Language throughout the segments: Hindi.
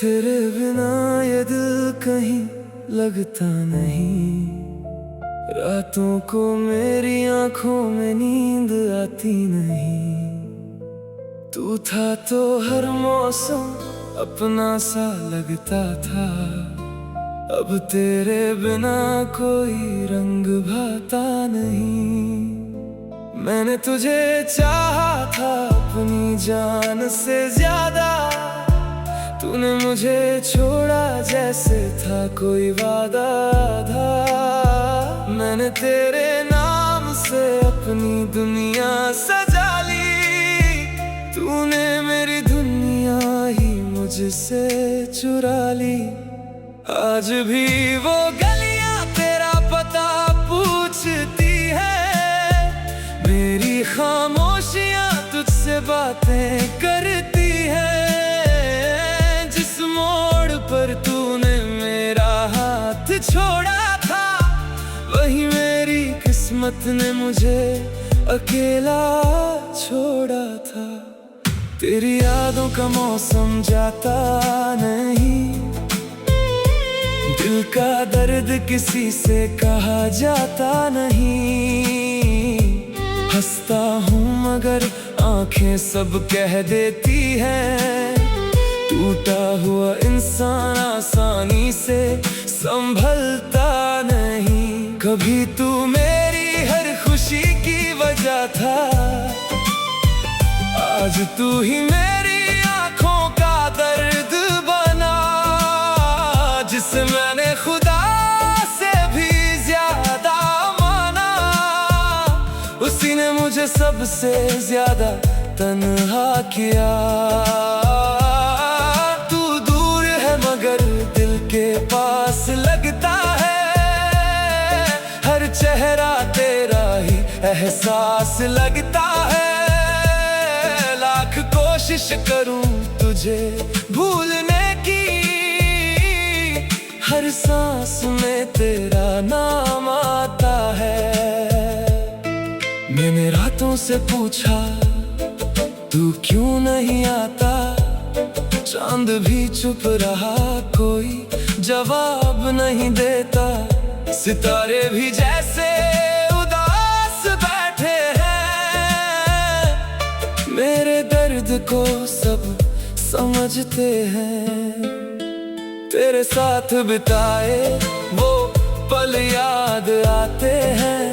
तेरे बिना ये दिल कहीं लगता नहीं। रातों को मेरी आंखों में नींद आती नहीं। तू था तो हर मौसम अपना सा लगता था। अब तेरे बिना कोई रंग भाता नहीं। मैंने तुझे चाहा था अपनी जान से ज्यादा। तूने मुझे छोड़ा जैसे था कोई वादा था। मैंने तेरे नाम से अपनी दुनिया सजा ली। तूने मेरी दुनिया ही मुझसे चुरा ली। आज भी वो गलियां तेरा पता पूछती है। मेरी खामोशियां तुझसे बातें करती है। जिस मोड़ पर तूने मेरा हाथ छोड़ा था, वही मेरी किस्मत ने मुझे अकेला छोड़ा था। तेरी यादों का मौसम जाता नहीं। दिल का दर्द किसी से कहा जाता नहीं। हंसता हूँ मगर आंखें सब कह देती हैं। टूटा हुआ इंसान आसानी से संभलता नहीं। कभी तू मेरी हर खुशी की वजह था। आज तू ही मेरी आंखों का दर्द बना। जिसे मैंने खुदा से भी ज्यादा माना, उसी ने मुझे सबसे ज्यादा तन्हा किया। तू दूर है मगर दिल के पास लगता है। हर चेहरा तेरा ही एहसास लगता है। लाख कोशिश करूं तुझे भूलने की, हर सांस में तेरा नाम आता है। मैंने रातों से पूछा तू क्यों नहीं आता। चांद भी चुप रहा, कोई जवाब नहीं देता। सितारे भी जैसे उदास बैठे हैं। मेरे दर्द को सब समझते हैं। तेरे साथ बिताए वो पल याद आते हैं।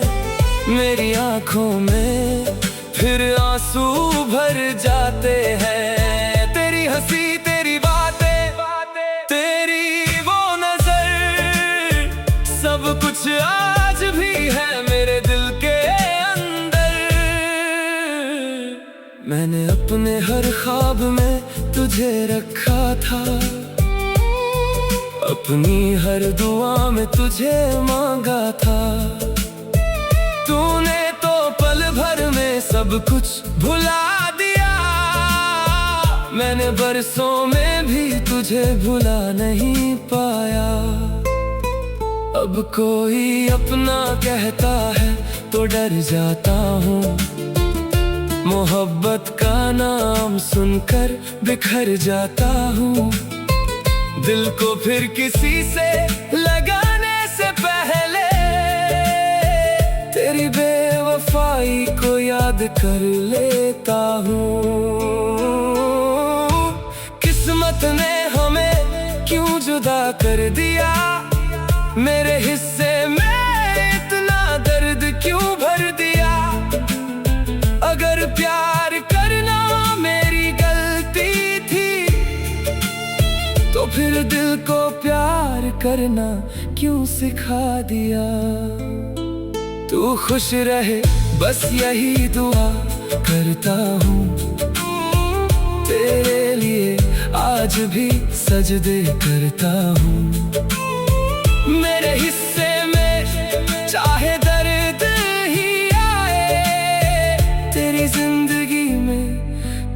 मेरी आंखों में फिर आंसू भर जाते हैं। तेरी हंसी, तेरी बातें, तेरी वो नजर, सब कुछ आज भी है मेरे दिल के अंदर। मैंने अपने हर ख्वाब में तुझे रखा था। अपनी हर दुआ में तुझे मांगा था। तूने तो पल भर में सब कुछ भुला दिया। मैंने बरसों में भी तुझे भुला नहीं पाया। अब कोई अपना कहता है तो डर जाता हूँ। मोहब्बत का नाम सुनकर बिखर जाता हूँ। दिल को फिर किसी से लगाने से पहले तेरी बेवफाई को याद कर लेता हूँ। किस्मत ने हमें क्यों जुदा कर दिया। मेरे हिस्से में इतना दर्द क्यों भर दिया। अगर प्यार करना मेरी गलती थी, तो फिर दिल को प्यार करना क्यों सिखा दिया। तू खुश रहे बस यही दुआ करता हूँ। तेरे लिए आज भी सजदे करता हूँ। मेरे हिस्से में चाहे दर्द ही आए, तेरी जिंदगी में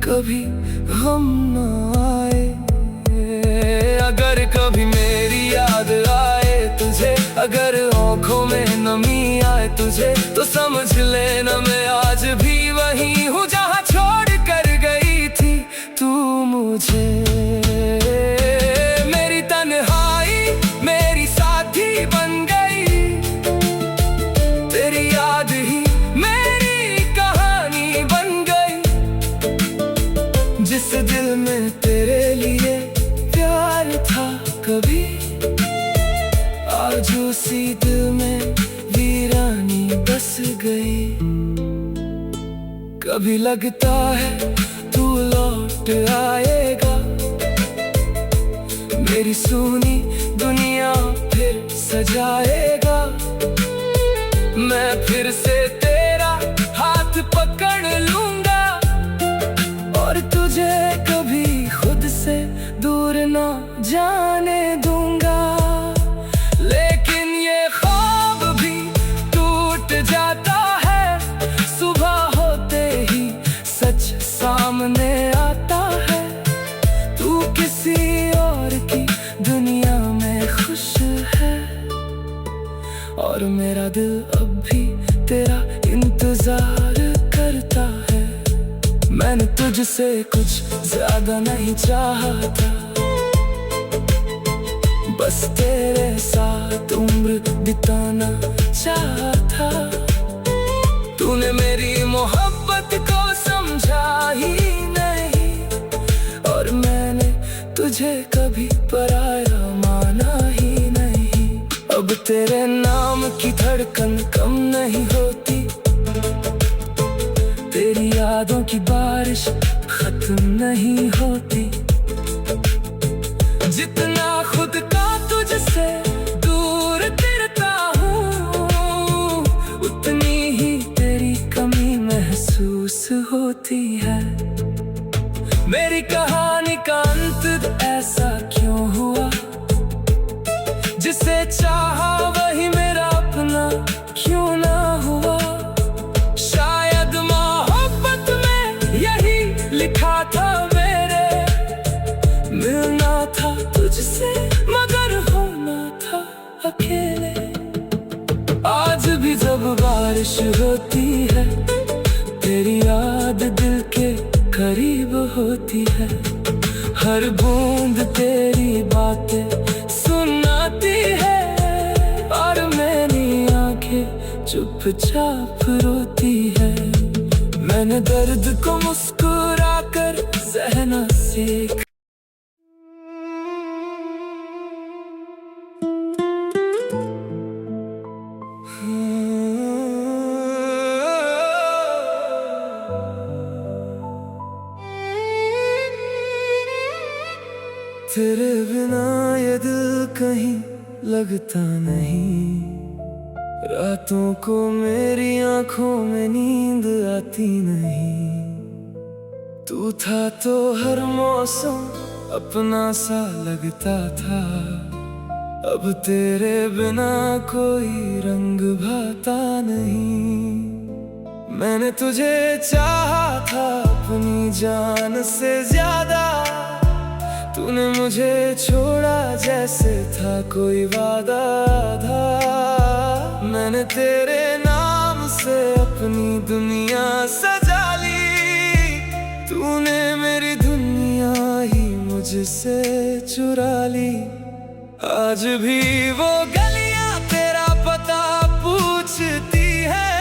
कभी गम न आए। अगर कभी मेरी याद आए तुझे, अगर आँखों में नमी आए तुझे, तो समझ लेना मैं आज भी वही हूँ जहाँ छोड़ कर गई थी तू मुझे। कभी लगता है तू लौट आएगा, मेरी सुनी दुनिया फिर सजाएगा। मैं फिर से तेरा हाथ पकड़ लूंगा और तुझे कभी खुद से दूर ना जाने दूंगा। लेकिन ये ख्वाब भी टूट जाता है, सुबह होते ही सच सामने आता है। तू किसी और की दुनिया में खुश है और मेरा दिल अब भी तेरा इंतजार करता है। मैंने तुझसे कुछ ज्यादा नहीं चाहा था, बस तेरे साथ उम्र बिताना चाहा था। तूने मेरी मोहब्बत को समझा ही नहीं और मैंने तुझे कभी पराया माना ही नहीं। अब तेरे नाम की धड़कन कम नहीं होती, तेरी यादों की बारिश खत्म नहीं होती। जितना खुद का तुझसे दूर करता हूँ, उतनी ही तेरी कमी महसूस होती है। मेरी कहानी का अंत ऐसा क्यों हुआ, जिसे चाहा वही मेरा अपना क्यों ना हुआ। शायद मोहब्बत में यही लिखा था मेरे, मिलना था तुझसे मगर होना था अकेले। आज भी जब बारिश होती है, तेरी याद दिल के करीब होती है। हर बूंद तेरी बातें सुनाती है और मेरी आंखें चुपचाप रोती है। मैंने दर्द को मुस्कुरा कर सहना सीखा। तेरे बिना ये दिल कहीं लगता नहीं, रातों को मेरी आंखों में नींद आती नहीं। तू था तो हर मौसम अपना सा लगता था, अब तेरे बिना कोई रंग भाता नहीं। मैंने तुझे चाहा था अपनी जान से ज्यादा, तूने मुझे छोड़ा जैसे था कोई वादा था। मैंने तेरे नाम से अपनी दुनिया सजा ली, तूने मेरी दुनिया ही मुझसे चुरा ली। आज भी वो गलियां तेरा पता पूछती है,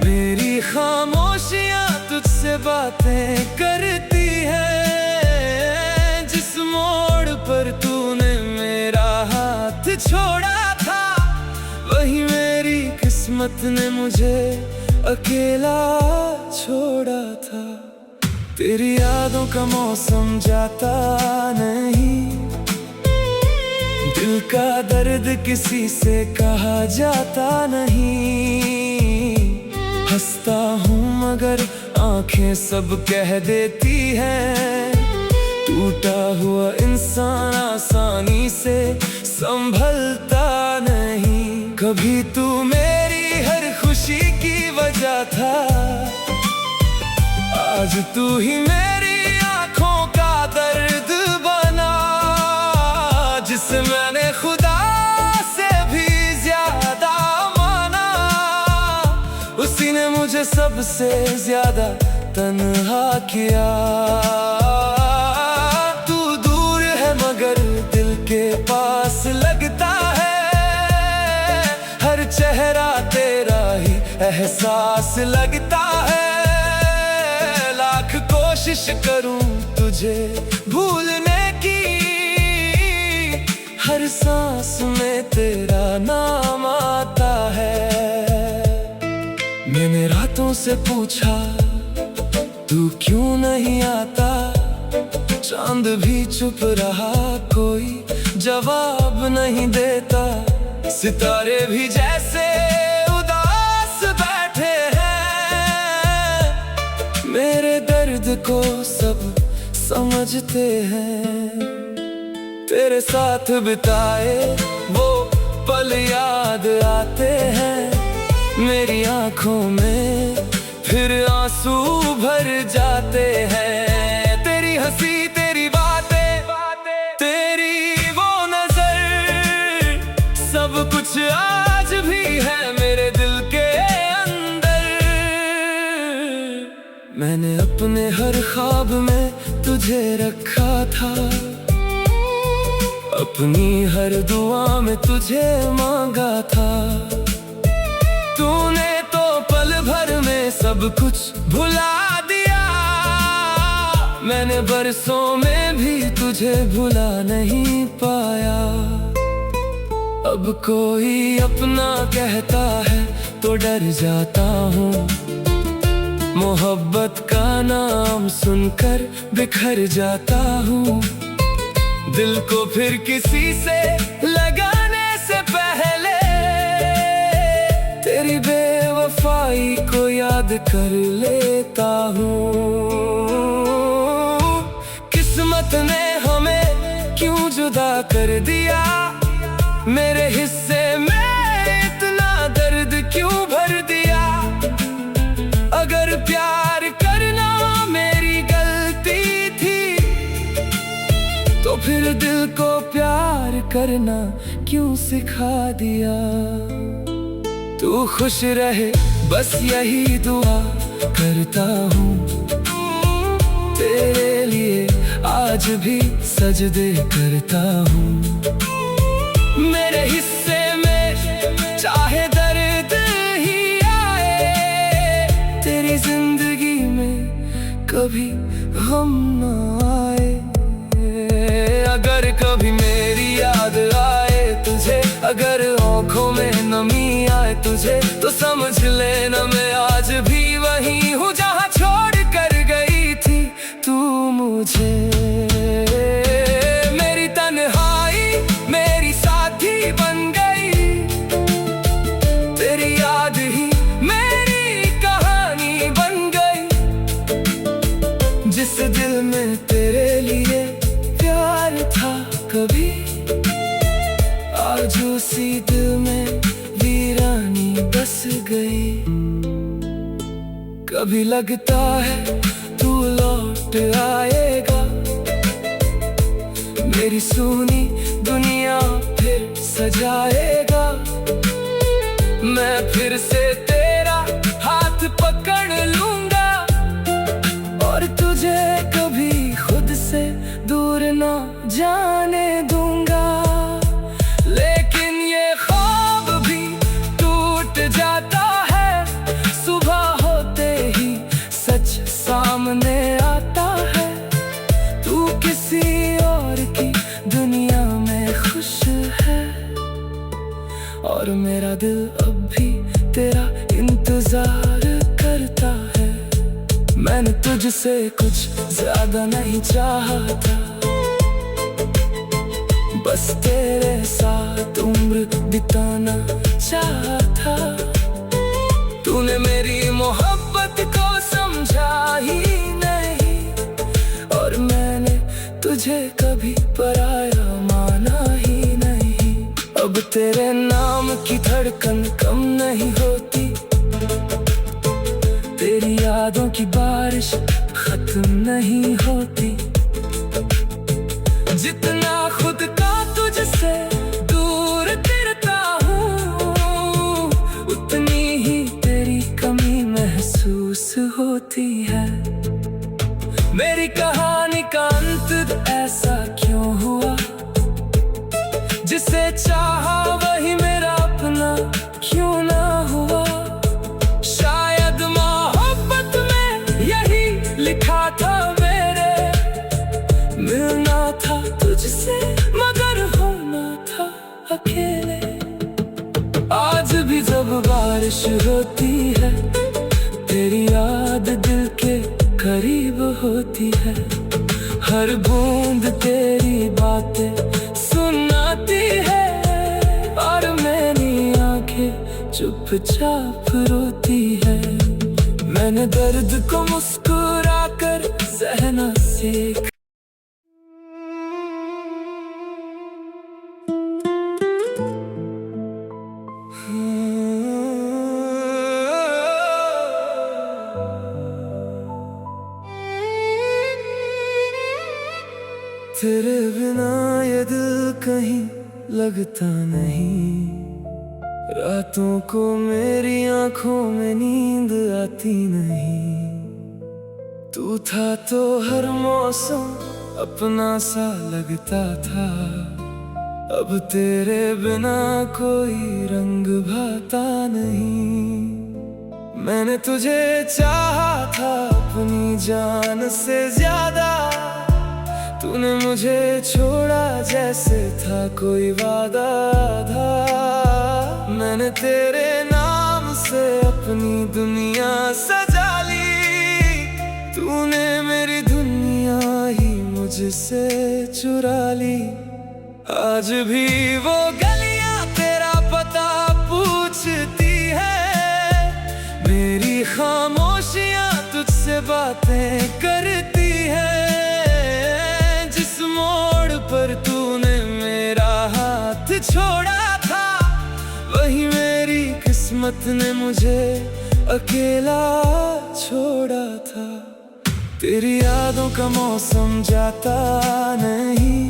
मेरी खामोशियां तुझसे बातें करती है। पर तूने मेरा हाथ छोड़ा था, वही मेरी किस्मत ने मुझे अकेला छोड़ा था। तेरी यादों का मौसम जाता नहीं, दिल का दर्द किसी से कहा जाता नहीं। हंसता हूँ मगर आंखें सब कह देती हैं, टूटा हुआ इंसान आसानी से संभलता नहीं। कभी तू मेरी हर खुशी की वजह था, आज तू ही मेरी आंखों का दर्द बना। जिसे मैंने खुदा से भी ज्यादा माना, उसी ने मुझे सबसे ज्यादा तन्हा किया। मगर दिल के पास लगता है, हर चेहरा तेरा ही एहसास लगता है। लाख कोशिश करूं तुझे भूलने की, हर सांस में तेरा नाम आता है। मैंने रातों से पूछा तू क्यों नहीं आता, चांद भी चुप रहा, कोई जवाब नहीं देता, सितारे भी जैसे उदास बैठे हैं। मेरे दर्द को सब समझते हैं, तेरे साथ बिताए वो पल याद आते हैं। मेरी आंखों में फिर आंसू भर जाते हैं। तेरी हंसी, तेरी बातें, तेरी वो नजर, सब कुछ आज भी है मेरे दिल के अंदर। मैंने अपने हर ख्वाब में तुझे रखा था, अपनी हर दुआ में तुझे मांगा था। तूने तो पल भर में सब कुछ भुला दिया, मैंने बरसों में भी तुझे भुला नहीं पाया। अब कोई अपना कहता है तो डर जाता हूँ, मोहब्बत का नाम सुनकर बिखर जाता हूँ। दिल को फिर किसी से लगाने से पहले तेरी बेवफाई को याद कर लेता हूँ। किस्मत ने हमें क्यों जुदा कर दिया, मेरे हिस्से में इतना दर्द क्यों भर दिया। अगर प्यार करना मेरी गलती थी, तो फिर दिल को प्यार करना क्यों सिखा दिया। तू खुश रहे बस यही दुआ करता हूँ, तेरे लिए आज भी सजदे करता हूँ। मेरे हिस्से में चाहे दर्द ही आए, तेरी जिंदगी में कभी गम न आए। अगर कभी मेरी याद आए तुझे, अगर आँखों में नमी आए तुझे, तो समझ लेना मैं आज भी वही हूँ जहाँ छोड़ कर गई थी तू मुझे। मेरी तन्हाई मेरी साथी बन गई, तेरी याद ही मेरी कहानी बन गई। जिस दिल में तेरे लिए प्यार था कभी, आज उसी दिल में वीरानी बस गई। कभी लगता है तू लौट आएगा, मेरी सुनी दुनिया फिर सजाएगा। मैं फिर से तेरा हाथ पकड़ लूंगा, और तुझे कभी खुद से दूर ना जाने दूंगा। लेकिन ये ख्वाब भी टूट जाता है, सुबह होते ही सच सामने आता है। तू किसी और की दुनिया में खुश है, और मेरा दिल अब भी तेरा इंतजार करता है। मैंने तुझसे कुछ ज्यादा नहीं चाहता, बस तेरे साथ उम्र बिताना चाहता। तूने मेरी मोहब्बत को समझा ही नहीं, और मैंने तुझे कभी पराया माना ही नहीं। अब तेरे नाम की धड़कन कम नहीं होती, तेरी यादों की बारिश खत्म नहीं होती। जितना खुद का तुझसे दूर करता हूँ, उतनी ही तेरी कमी महसूस होती है। मेरी कहानी का अंत ऐसा क्यों हुआ, जिसे चाहा वही मेरा अपना क्यों ना हुआ। शायद मोहब्बत में यही लिखा था मेरे, मिलना था तुझसे मगर होना था अकेले। आज भी जब बारिश होती है, तेरी याद दिल के करीब चुपचाप रोती है। मैंने दर्द को मुस्कुरा कर सहना सीख। तेरे बिना ये दिल कहीं लगता नहीं, रातों को मेरी आंखों में नींद आती नहीं। तू था तो हर मौसम अपना सा लगता था, अब तेरे बिना कोई रंग भाता नहीं। मैंने तुझे चाहा था अपनी जान से ज्यादा, तूने मुझे छोड़ा जैसे था कोई वादा था। मैंने तेरे नाम से अपनी दुनिया सजा ली, तूने मेरी दुनिया ही मुझसे चुरा ली। आज भी वो गलियां तेरा पता पूछती है, मेरी खामोशियां तुझसे बातें करती है। पर तूने मेरा हाथ छोड़ा था, वही मेरी किस्मत ने मुझे अकेला छोड़ा था। तेरी यादों का मौसम जाता नहीं,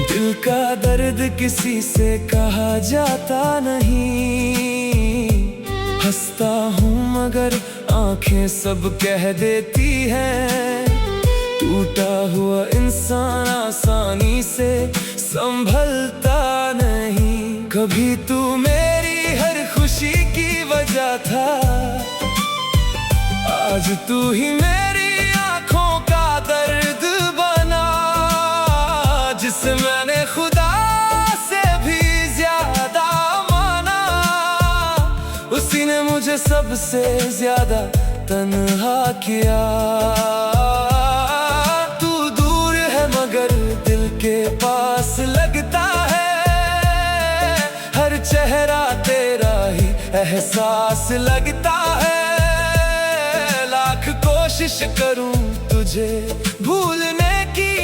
दिल का दर्द किसी से कहा जाता नहीं। हंसता हूँ मगर आंखें सब कह देती हैं, टूटा हुआ इंसान आसानी से संभलता नहीं। कभी तू मेरी हर खुशी की वजह था, आज तू ही मेरी आंखों का दर्द बना। जिसे मैंने खुदा से भी ज्यादा माना, उसी ने मुझे सबसे ज्यादा तन्हा किया। मगर दिल के पास लगता है, हर चेहरा तेरा ही एहसास लगता है। लाख कोशिश करूं तुझे भूलने की,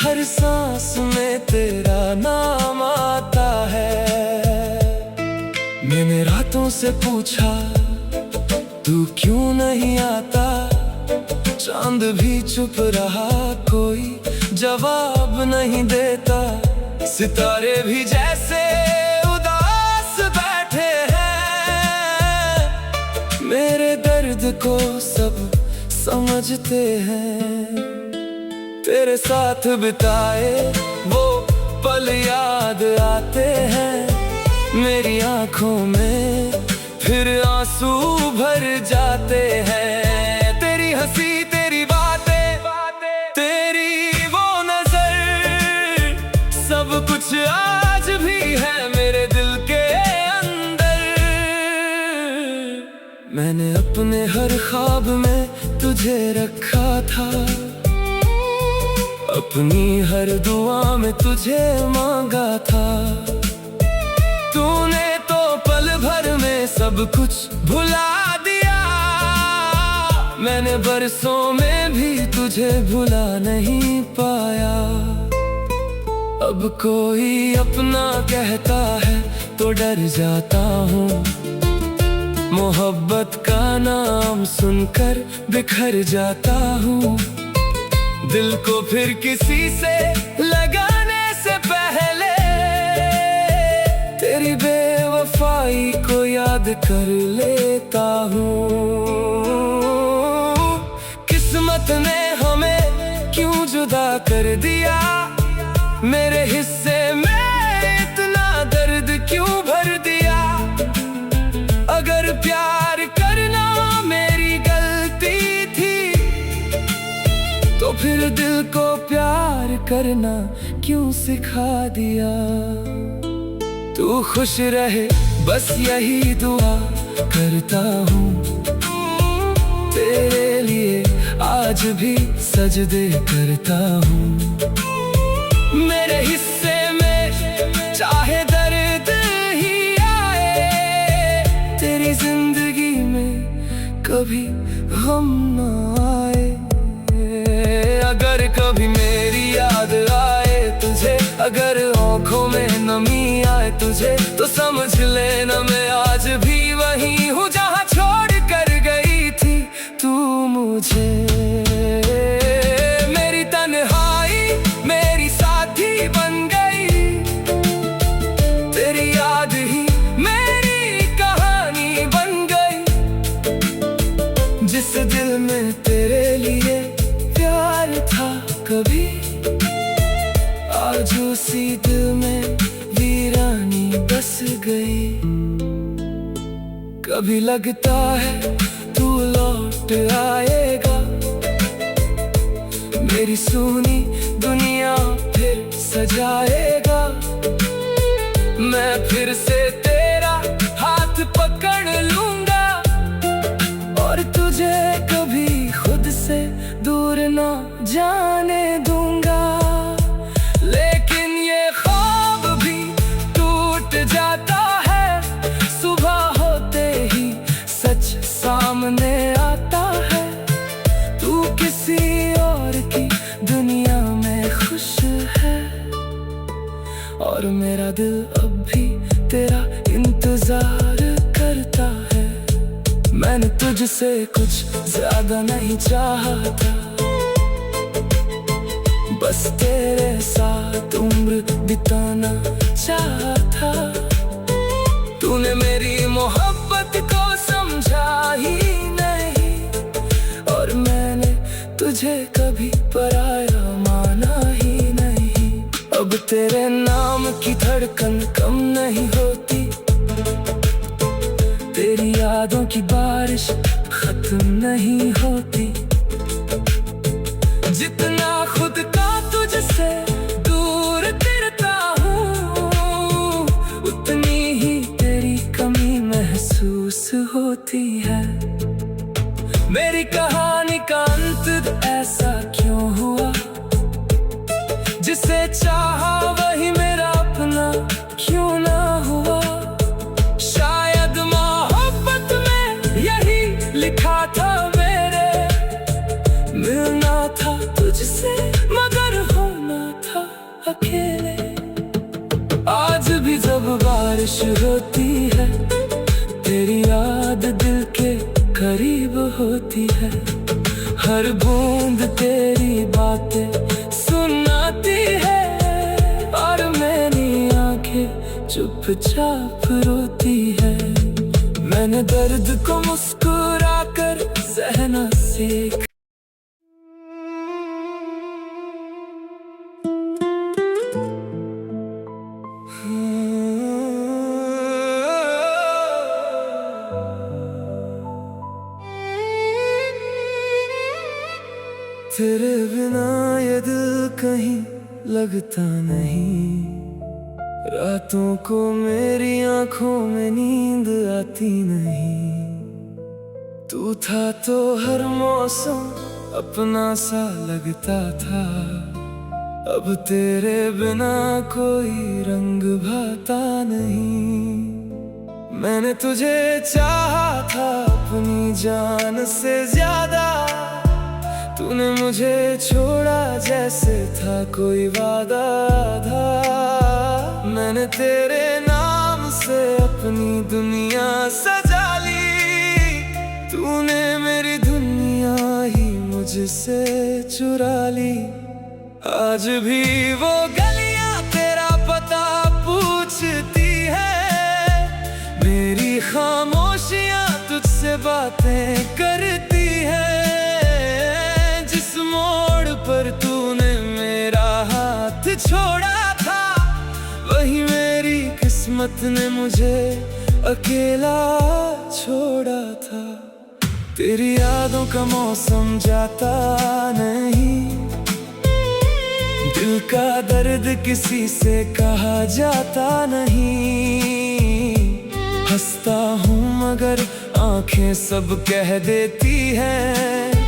हर सांस में तेरा नाम आता है। मैंने रातों से पूछा तू क्यों नहीं आता, चांद भी चुप रहा, कोई जवाब नहीं देता। सितारे भी जैसे उदास बैठे हैं, मेरे दर्द को सब समझते हैं। तेरे साथ बिताए वो पल याद आते हैं, मेरी आंखों में फिर आंसू भर जाते हैं। तेरी हंसी, तेरी बातें, तेरी वो नजर, सब कुछ आज भी है मेरे दिल के अंदर। मैंने अपने हर ख्वाब में तुझे रखा था, अपनी हर दुआ में तुझे मांगा था। तूने तो पल भर में सब कुछ भुला दिया, मैंने बरसों में भी तुझे भुला नहीं पाया। अब कोई अपना कहता है तो डर जाता हूँ, मोहब्बत का नाम सुनकर बिखर जाता हूँ। दिल को फिर किसी से लगाने से पहले तेरी बेवफाई को याद कर लेता हूँ। किस्मत ने हमें क्यों जुदा कर दिया, मेरे हिस्से में इतना दर्द क्यों भर दिया। अगर प्यार करना मेरी गलती थी, तो फिर दिल को प्यार करना क्यों सिखा दिया। तू खुश रहे बस यही दुआ करता हूँ, तेरे लिए आज भी सजदे करता हूँ। मेरे हिस्से में चाहे दर्द ही कभी गम न आए। अगर कभी मेरी याद आए तुझे, अगर आँखों में नमी आए तुझे, तो समझ लेना मैं आज भी वही हूँ जहाँ छोड़ कर गई थी तू मुझे। मेरी तन्हाई मेरी साथी बन गई, तेरी याद ही मेरी कहानी बन गई। जिस दिल में तेरे लिए प्यार था कभी, आज उसी दिल में वीरानी बस गई। कभी लगता है तू लौट आएगा, मेरी सुनी दुनिया फिर सजाएगा। मैं फिर से तेरा हाथ पकड़ लूंगा और तुझे कभी खुद से दूर ना जाने दूंगा। लेकिन ये ख्वाब भी टूट जाता है, सुबह होते ही सच सामने आता है। तू किसी और की दुनिया में खुश है और मेरा दिल अब भी तेरा इंतजार करता है। मैंने तुझसे कुछ ज्यादा नहीं चाहा था, बस तेरे साथ उम्र बिताना चाहा था। तूने मेरी मोहब्बत को समझा ही नहीं और मैंने तुझे कभी पराया माना ही नहीं। अब तेरे नाम की धड़कन कम नहीं होती, तेरी यादों की बारिश खत्म नहीं होती। जितना खुद का तुझसे दूर करता हूँ, उतनी ही तेरी कमी महसूस होती है। मेरी कहानी का अंत ऐसा क्यों हुआ, जिसे चाहा वही मेरा अपना क्यों ना हुआ। शायद मोहब्बत में यही लिखा था मेरे, मिलना था तुझसे मगर होना था अकेले। आज भी जब बारिश होती है, तेरी याद दिल के करीब होती है। हर बूंद तेरी बातें सुनाती है और मेरी आंखें चुपचाप रोती है। मैंने दर्द को मुस्कुरा कर सहना सीख। तेरे बिना ये दिल कहीं लगता नहीं, रातों को मेरी आंखों में नींद आती नहीं। तू था तो हर मौसम अपना सा लगता था, अब तेरे बिना कोई रंग भाता नहीं। मैंने तुझे चाहा था अपनी जान से ज्यादा, तूने मुझे छोड़ा जैसे था कोई वादा था। मैंने तेरे नाम से अपनी दुनिया सजा ली, तूने मेरी दुनिया ही मुझसे चुरा ली। आज भी वो गलियां तेरा पता पूछती है, मेरी खामोशियां तुझसे बातें करती है। पर तूने मेरा हाथ छोड़ा था, वही मेरी किस्मत ने मुझे अकेला छोड़ा था। तेरी यादों का मौसम जाता नहीं, दिल का दर्द किसी से कहा जाता नहीं। हंसता हूँ मगर आंखें सब कह देती हैं,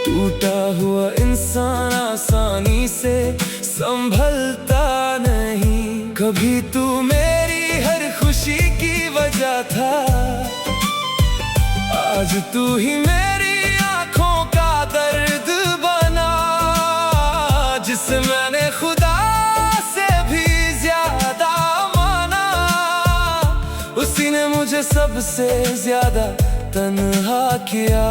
टूटा हुआ इंसान आसानी से संभलता नहीं। कभी तू मेरी हर खुशी की वजह था, आज आज तू ही मेरी आंखों का दर्द बना, जिसे मैंने खुदा से भी ज्यादा माना। उसी ने मुझे सबसे ज्यादा तन्हा किया।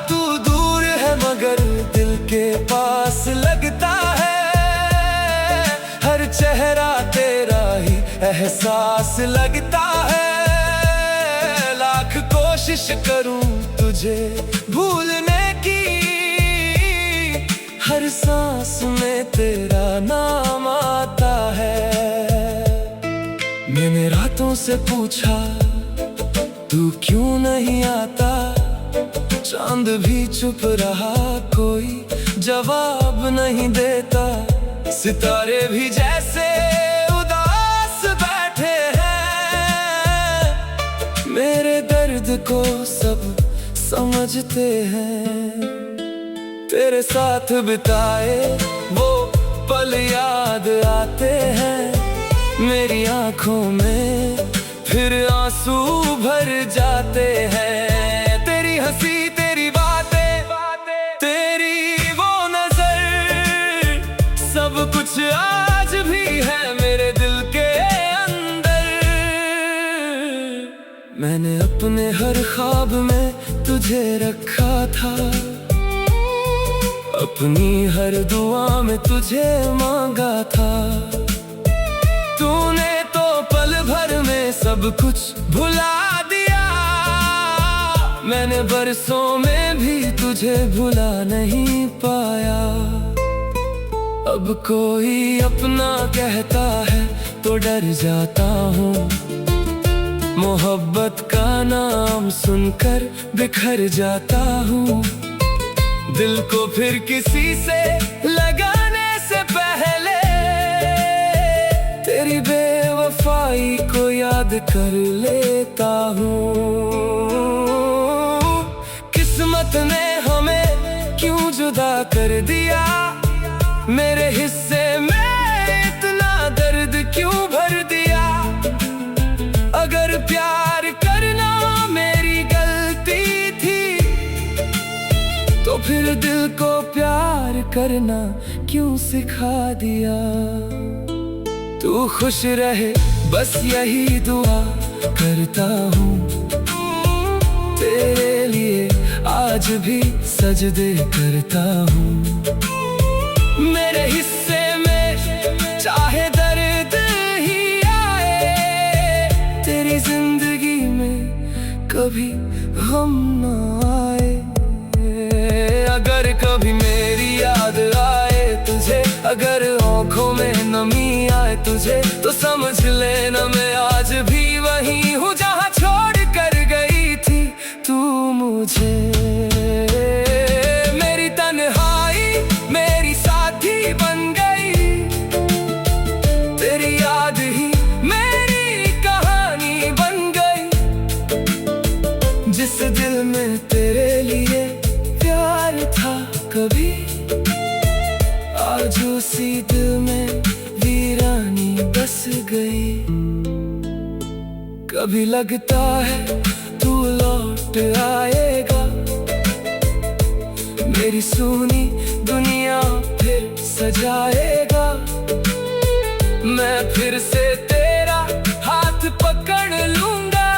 तू दूर है मगर दिल के पास लगता है, हर चेहरा तेरा ही एहसास लगता है। लाख कोशिश करूं तुझे भूलने की, हर सांस में तेरा नाम आता है। मैंने रातों से पूछा तू क्यों नहीं आता, चांद भी चुप रहा, कोई जवाब नहीं देता। सितारे भी जैसे उदास बैठे हैं, मेरे दर्द को सब समझते हैं। तेरे साथ बिताए वो पल याद आते हैं, मेरी आंखों में फिर आंसू भर जाते हैं। तेरी हंसी तेरी बातें तेरी वो नजर, सब कुछ आज भी है मेरे दिल के अंदर। मैंने अपने हर ख्वाब में तुझे रखा था, अपनी हर दुआ में तुझे मांगा था। तूने तो पल भर में सब कुछ भुला दिया, मैंने बरसों में भी तुझे भुला नहीं पाया। अब कोई अपना कहता है तो डर जाता हूँ, मोहब्बत का नाम सुनकर बिखर जाता हूँ। दिल को फिर किसी से लगाने से पहले तेरी बेवफाई को याद कर लेता हूँ। किस्मत ने हमें क्यों जुदा कर दिया, मेरे हिस्से में इतना दर्द क्यों भर दिया। अगर प्यार करना मेरी गलती थी, तो फिर दिल को प्यार करना क्यों सिखा दिया। तू खुश रहे बस यही दुआ करता हूँ, तेरे लिए आज भी सजदे करता हूँ। मेरे हिस्से में चाहे दर्द ही आए, तेरी जिंदगी में कभी गम न आए। अगर कभी मेरी याद आए तुझे, अगर आँखों में नमी आए तुझे, तो समझ लेना मैं आज भी वही हूँ जहाँ छोड़ कर गई थी तू मुझे। मेरी तन्हाई मेरी साथी बन गई, तेरी याद ही मेरी कहानी बन गई। जिस दिल में तेरे लिए प्यार था कभी, आज उसी दिल में वीरानी बस गई। कभी लगता है तू लौट आएगा, मेरी सुनी दुनिया फिर सजाएगा। मैं फिर से तेरा हाथ पकड़ लूंगा,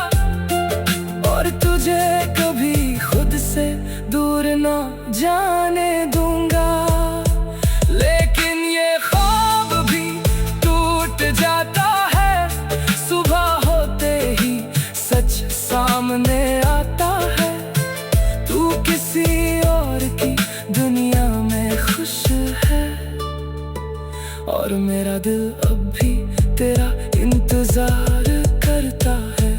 और तुझे कभी खुद से दूर ना जाने दूंगा। लेकिन ये ख्वाब भी टूट जाता है, सुबह होते ही सच सामने आता है। तू किसी और की दुनिया में खुश है, और मेरा दिल अब भी तेरा इंतजार करता है।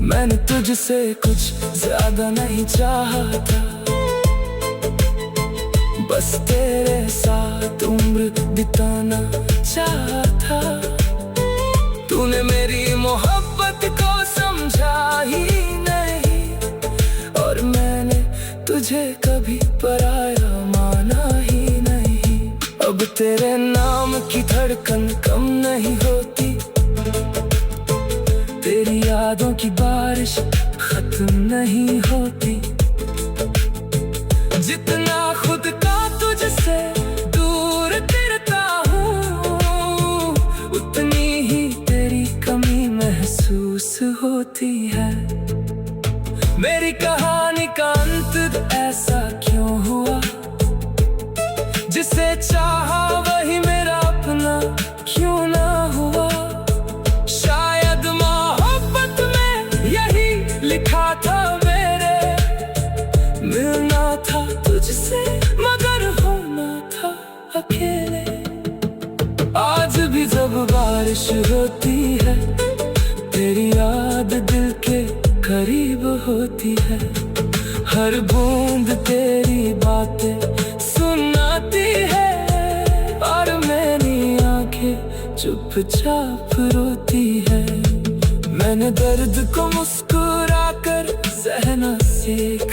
मैंने तुझसे कुछ ज्यादा नहीं चाहता, बस तेरे साथ उम्र बिताना चाहता। तूने मेरी मोहब्बत को समझा ही नहीं, और मैंने तुझे कभी पराया माना ही नहीं। अब तेरे नाम की धड़कन कम नहीं होती, तेरी यादों की बारिश तुम नहीं होती, जितना खुद का तुझसे दूर करता हूँ, उतनी ही तेरी कमी महसूस होती है। मेरी कहानी का अंत ऐसा क्यों हुआ, जिसे चाहा वही मेरा अपना क्यों ना हुआ। शायद मोहब्बत में यही लिखा था मेरे, मिलना था तुझसे मगर होना था अकेले। आज भी जब बारिश होती है, तेरी याद दिल के करीब होती है। हर बूंद तेरी बातें सुनाती है, और मेरी आंखें चुपचाप रोती है। मैंने दर्द को मुस्कुरा कर सहना सीखा।